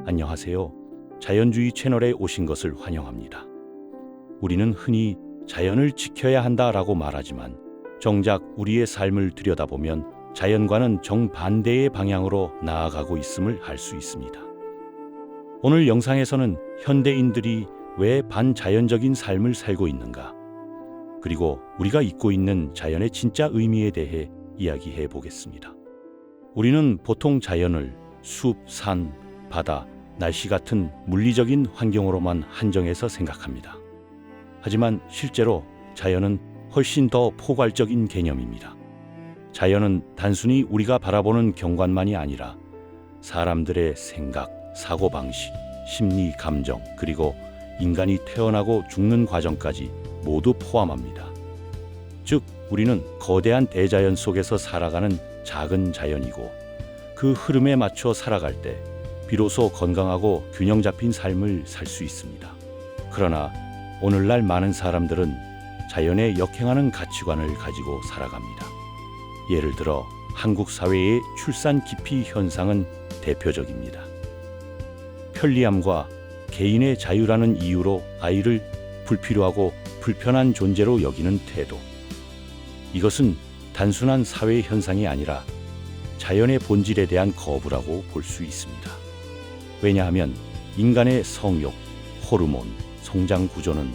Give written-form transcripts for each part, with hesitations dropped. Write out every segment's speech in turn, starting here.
안녕하세요. 자연주의 채널에 오신 것을 환영합니다. 우리는 흔히 자연을 지켜야 한다라고 말하지만 정작 우리의 삶을 들여다보면 자연과는 정반대의 방향으로 나아가고 있음을 알 수 있습니다. 오늘 영상에서는 현대인들이 왜 반자연적인 삶을 살고 있는가, 그리고 우리가 잊고 있는 자연의 진짜 의미에 대해 이야기해 보겠습니다. 우리는 보통 자연을 숲, 산, 바다, 날씨 같은 물리적인 환경으로만 한정해서 생각합니다. 하지만 실제로 자연은 훨씬 더 포괄적인 개념입니다. 자연은 단순히 우리가 바라보는 경관만이 아니라 사람들의 생각, 사고방식, 심리, 감정, 그리고 인간이 태어나고 죽는 과정까지 모두 포함합니다. 즉, 우리는 거대한 대자연 속에서 살아가는 작은 자연이고, 그 흐름에 맞춰 살아갈 때 비로소 건강하고 균형 잡힌 삶을 살 수 있습니다. 그러나 오늘날 많은 사람들은 자연에 역행하는 가치관을 가지고 살아갑니다. 예를 들어 한국 사회의 출산 기피 현상은 대표적입니다. 편리함과 개인의 자유라는 이유로 아이를 불필요하고 불편한 존재로 여기는 태도. 이것은 단순한 사회 현상이 아니라 자연의 본질에 대한 거부라고 볼 수 있습니다. 왜냐하면 인간의 성욕, 호르몬, 성장 구조는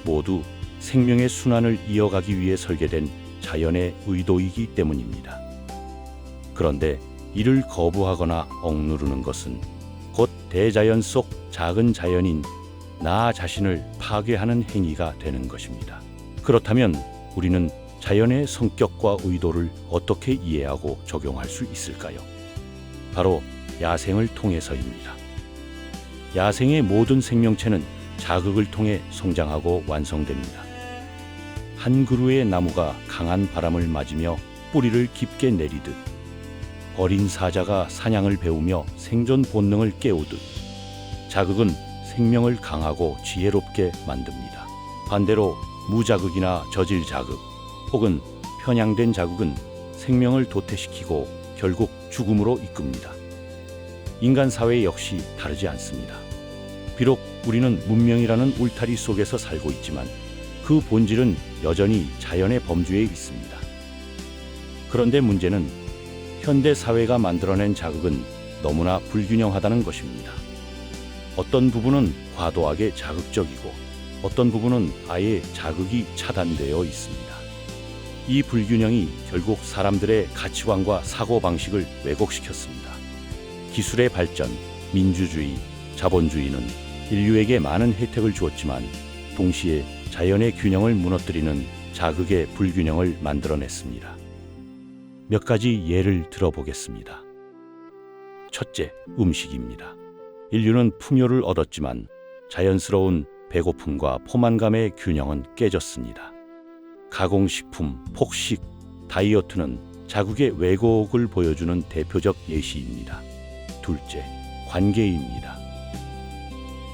모두 생명의 순환을 이어가기 위해 설계된 자연의 의도이기 때문입니다. 그런데 이를 거부하거나 억누르는 것은 곧 대자연 속 작은 자연인 나 자신을 파괴하는 행위가 되는 것입니다. 그렇다면 우리는 자연의 성격과 의도를 어떻게 이해하고 적용할 수 있을까요? 바로 야생을 통해서입니다. 야생의 모든 생명체는 자극을 통해 성장하고 완성됩니다. 한 그루의 나무가 강한 바람을 맞으며 뿌리를 깊게 내리듯, 어린 사자가 사냥을 배우며 생존 본능을 깨우듯, 자극은 생명을 강하고 지혜롭게 만듭니다. 반대로 무자극이나 저질 자극 혹은 편향된 자극은 생명을 도태시키고 결국 죽음으로 이끕니다. 인간 사회 역시 다르지 않습니다. 비록 우리는 문명이라는 울타리 속에서 살고 있지만 그 본질은 여전히 자연의 범주에 있습니다. 그런데 문제는 현대 사회가 만들어낸 자극은 너무나 불균형하다는 것입니다. 어떤 부분은 과도하게 자극적이고 어떤 부분은 아예 자극이 차단되어 있습니다. 이 불균형이 결국 사람들의 가치관과 사고방식을 왜곡시켰습니다. 기술의 발전, 민주주의, 자본주의는 인류에게 많은 혜택을 주었지만 동시에 자연의 균형을 무너뜨리는 자극의 불균형을 만들어냈습니다. 몇 가지 예를 들어보겠습니다. 첫째, 음식입니다. 인류는 풍요를 얻었지만 자연스러운 배고픔과 포만감의 균형은 깨졌습니다. 가공식품, 폭식, 다이어트는 자극의 왜곡을 보여주는 대표적 예시입니다. 둘째, 관계입니다.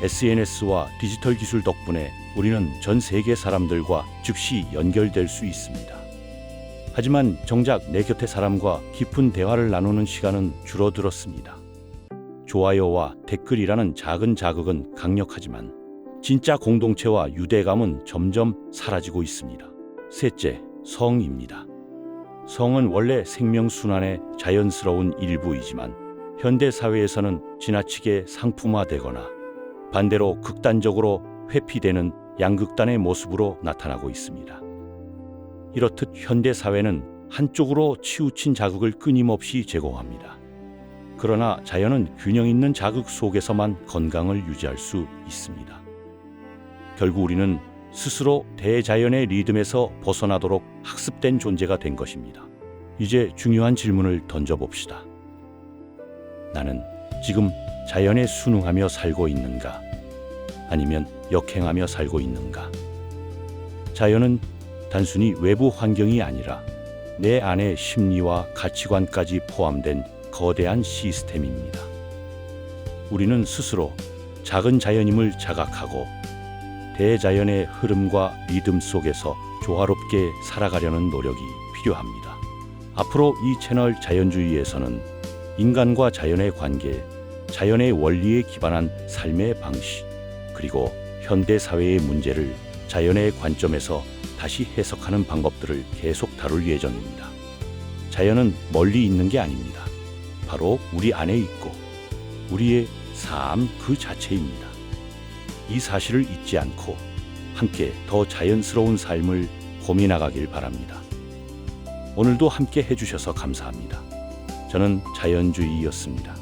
SNS와 디지털 기술 덕분에 우리는 전 세계 사람들과 즉시 연결될 수 있습니다. 하지만 정작 내 곁의 사람과 깊은 대화를 나누는 시간은 줄어들었습니다. 좋아요와 댓글이라는 작은 자극은 강력하지만 진짜 공동체와 유대감은 점점 사라지고 있습니다. 셋째, 성입니다. 성은 원래 생명순환의 자연스러운 일부이지만 현대 사회에서는 지나치게 상품화되거나 반대로 극단적으로 회피되는 양극단의 모습으로 나타나고 있습니다. 이렇듯 현대 사회는 한쪽으로 치우친 자극을 끊임없이 제공합니다. 그러나 자연은 균형 있는 자극 속에서만 건강을 유지할 수 있습니다. 결국 우리는 스스로 대자연의 리듬에서 벗어나도록 학습된 존재가 된 것입니다. 이제 중요한 질문을 던져봅시다. 나는 지금 자연에 순응하며 살고 있는가? 아니면 역행하며 살고 있는가? 자연은 단순히 외부 환경이 아니라 내 안의 심리와 가치관까지 포함된 거대한 시스템입니다. 우리는 스스로 작은 자연임을 자각하고 대자연의 흐름과 리듬 속에서 조화롭게 살아가려는 노력이 필요합니다. 앞으로 이 채널 자연주의에서는 인간과 자연의 관계, 자연의 원리에 기반한 삶의 방식, 그리고 현대 사회의 문제를 자연의 관점에서 다시 해석하는 방법들을 계속 다룰 예정입니다. 자연은 멀리 있는 게 아닙니다. 바로 우리 안에 있고 우리의 삶 그 자체입니다. 이 사실을 잊지 않고 함께 더 자연스러운 삶을 고민하길 바랍니다. 오늘도 함께 해주셔서 감사합니다. 저는 자연주의였습니다.